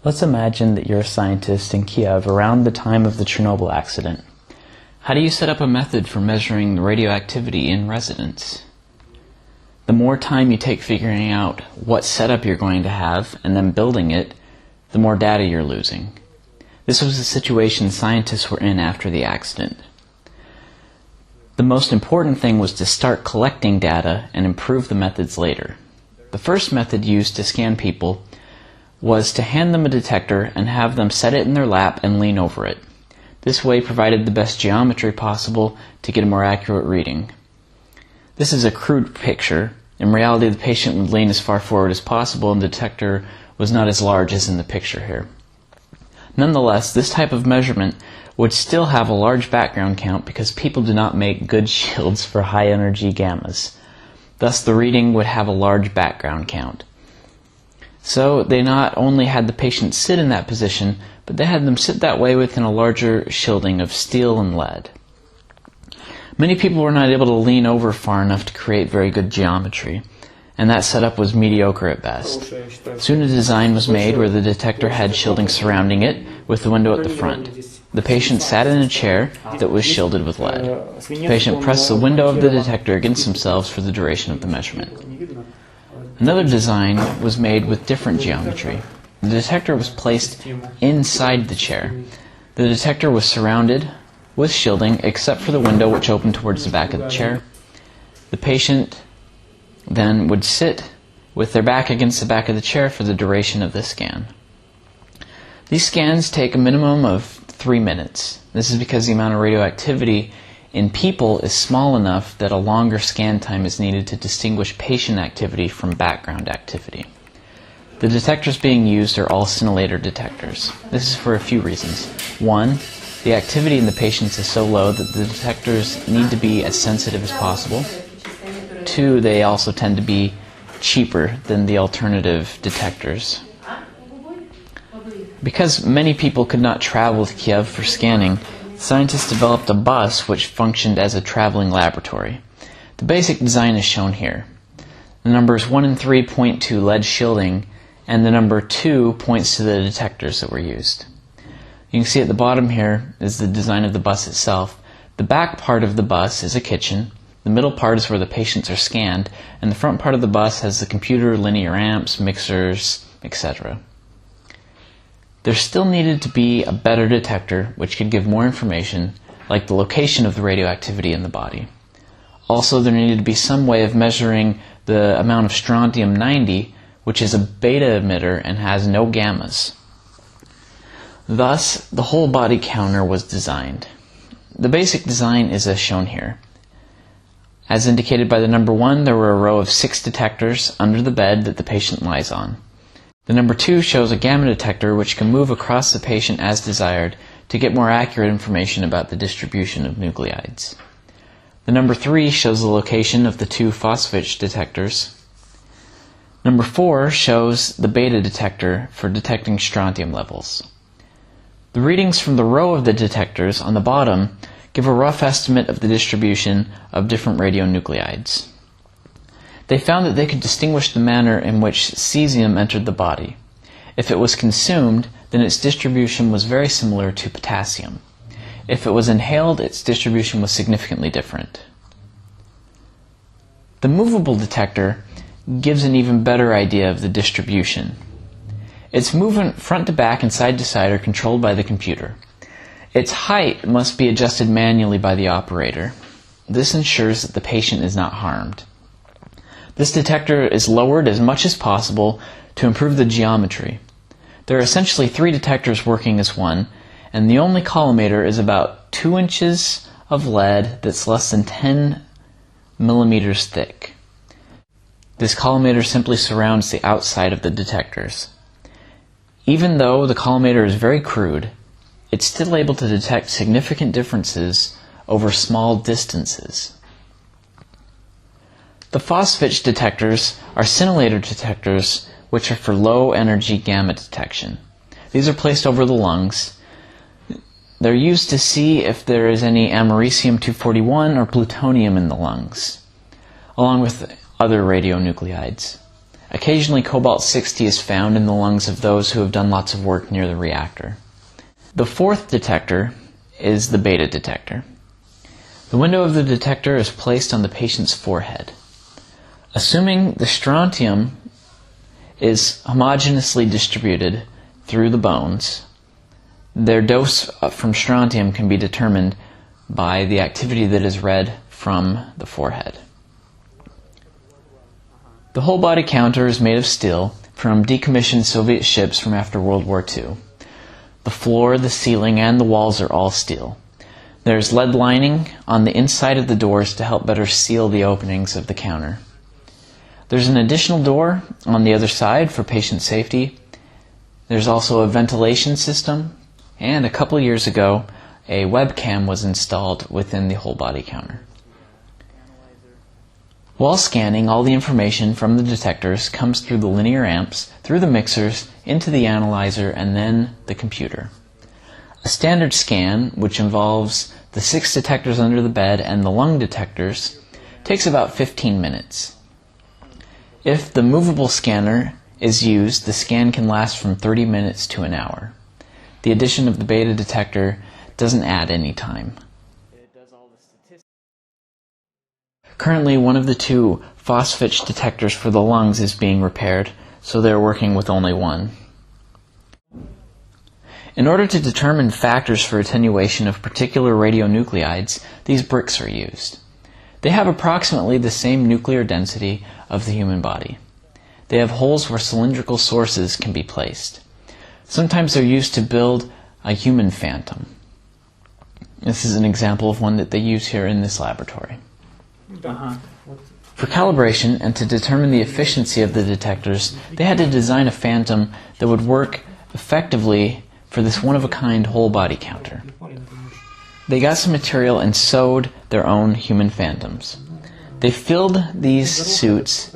Let's imagine that you're a scientist in Kiev around the time of the Chernobyl accident. How do you set up a method for measuring radioactivity in residence? The more time you take figuring out what setup you're going to have and then building it, the more data you're losing. This was the situation scientists were in after the accident. The most important thing was to start collecting data and improve the methods later. The first method used to scan people was to hand them a detector and have them set it in their lap and lean over it. This way provided the best geometry possible to get a more accurate reading. This is a crude picture. In reality, the patient would lean as far forward as possible and the detector was not as large as in the picture here. Nonetheless, this type of measurement would still have a large background count because people do not make good shields for high energy gammas. Thus, the reading would have a large background count. So they not only had the patient sit in that position, but they had them sit that way within a larger shielding of steel and lead. Many people were not able to lean over far enough to create very good geometry, and that setup was mediocre at best. Soon a design was made where the detector had shielding surrounding it, with the window at the front. The patient sat in a chair that was shielded with lead. The patient pressed the window of the detector against themselves for the duration of the measurement. Another design was made with different geometry. The detector was placed inside the chair. The detector was surrounded with shielding except for the window which opened towards the back of the chair. The patient then would sit with their back against the back of the chair for the duration of the scan. These scans take a minimum of 3 minutes. This is because the amount of radioactivity in people is small enough that a longer scan time is needed to distinguish patient activity from background activity. The detectors being used are all scintillator detectors. This is for a few reasons. One, the activity in the patients is so low that the detectors need to be as sensitive as possible. Two, they also tend to be cheaper than the alternative detectors. Because many people could not travel to Kiev for scanning, scientists developed a bus which functioned as a traveling laboratory. The basic design is shown here. The numbers 1 and 3 point to lead shielding, and the number 2 points to the detectors that were used. You can see at the bottom here is the design of the bus itself. The back part of the bus is a kitchen, the middle part is where the patients are scanned, and the front part of the bus has the computer, linear amps, mixers, etc. There still needed to be a better detector which could give more information, like the location of the radioactivity in the body. Also, there needed to be some way of measuring the amount of strontium-90, which is a beta emitter and has no gammas. Thus, the whole body counter was designed. The basic design is as shown here. As indicated by the number 1, there were a row of 6 detectors under the bed that the patient lies on. The number 2 shows a gamma detector which can move across the patient as desired to get more accurate information about the distribution of nuclides. The number 3 shows the location of the 2 phosphate detectors. Number 4 shows the beta detector for detecting strontium levels. The readings from the row of the detectors on the bottom give a rough estimate of the distribution of different radionuclides. They found that they could distinguish the manner in which cesium entered the body. If it was consumed, then its distribution was very similar to potassium. If it was inhaled, its distribution was significantly different. The movable detector gives an even better idea of the distribution. Its movement front to back and side to side are controlled by the computer. Its height must be adjusted manually by the operator. This ensures that the patient is not harmed. This detector is lowered as much as possible to improve the geometry. There are essentially 3 detectors working as one, and the only collimator is about 2 inches of lead that's less than 10 millimeters thick. This collimator simply surrounds the outside of the detectors. Even though the collimator is very crude, it's still able to detect significant differences over small distances. The phosphate detectors are scintillator detectors which are for low energy gamma detection. These are placed over the lungs. They're used to see if there is any americium-241 or plutonium in the lungs, along with other radionuclides. Occasionally cobalt-60 is found in the lungs of those who have done lots of work near the reactor. The fourth detector is the beta detector. The window of the detector is placed on the patient's forehead. Assuming the strontium is homogeneously distributed through the bones, their dose from strontium can be determined by the activity that is read from the forehead. The whole body counter is made of steel from decommissioned Soviet ships from after World War II. The floor, the ceiling, and the walls are all steel. There's lead lining on the inside of the doors to help better seal the openings of the counter. There's an additional door on the other side for patient safety. There's also a ventilation system, and a couple years ago, a webcam was installed within the whole body counter. While scanning, all the information from the detectors comes through the linear amps, through the mixers, into the analyzer, and then the computer. A standard scan, which involves the 6 detectors under the bed and the lung detectors, takes about 15 minutes. If the movable scanner is used, the scan can last from 30 minutes to an hour. The addition of the beta detector doesn't add any time. Currently, one of the 2 phosphate detectors for the lungs is being repaired, so they're working with only one. In order to determine factors for attenuation of particular radionuclides, these bricks are used. They have approximately the same nuclear density of the human body. They have holes where cylindrical sources can be placed. Sometimes they're used to build a human phantom. This is an example of one that they use here in this laboratory. For calibration and to determine the efficiency of the detectors, they had to design a phantom that would work effectively for this one-of-a-kind whole-body counter. They got some material and sewed their own human phantoms. They filled these suits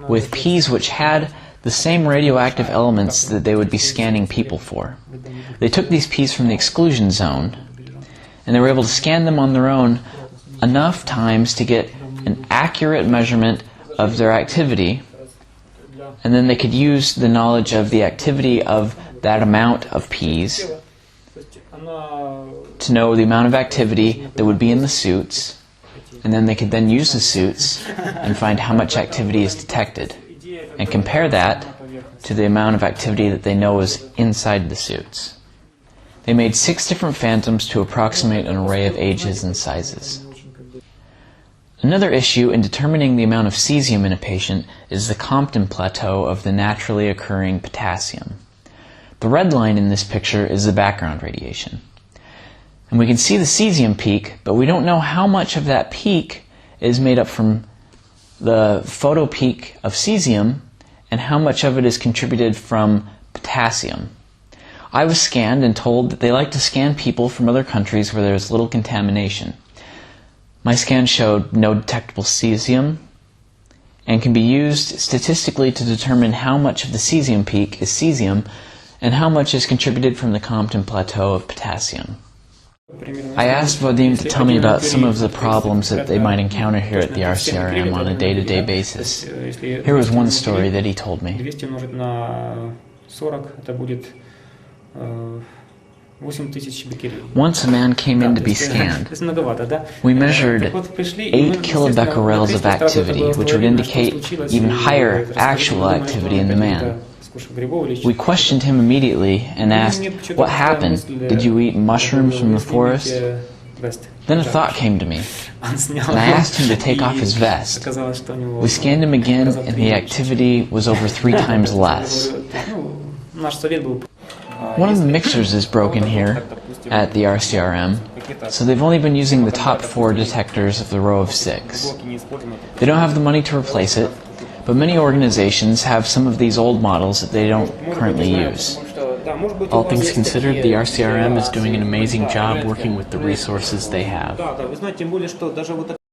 with peas which had the same radioactive elements that they would be scanning people for. They took these peas from the exclusion zone, and they were able to scan them on their own enough times to get an accurate measurement of their activity, and then they could use the knowledge of the activity of that amount of peas to know the amount of activity that would be in the suits, and then they could then use the suits and find how much activity is detected and compare that to the amount of activity that they know is inside the suits. They made 6 different phantoms to approximate an array of ages and sizes. Another issue in determining the amount of cesium in a patient is the Compton plateau of the naturally occurring potassium. The red line in this picture is the background radiation. And we can see the cesium peak, but we don't know how much of that peak is made up from the photo peak of cesium and how much of it is contributed from potassium. I was scanned and told that they like to scan people from other countries where there is little contamination. My scan showed no detectable cesium and can be used statistically to determine how much of the cesium peak is cesium and how much is contributed from the Compton plateau of potassium. I asked Vadim to tell me about some of the problems that they might encounter here at the RCRM on a day-to-day basis. Here was one story that he told me. Once a man came in to be scanned. We measured 8 kilobecquerels of activity, which would indicate even higher actual activity in the man. We questioned him immediately and asked, "What happened? Did you eat mushrooms from the forest?" Then a thought came to me, and I asked him to take off his vest. We scanned him again, and the activity was over 3 times less. One of the mixers is broken here at the RCRM, so they've only been using the top 4 detectors of the row of 6. They don't have the money to replace it, but many organizations have some of these old models that they don't currently use. All things considered, the RCRM is doing an amazing job working with the resources they have.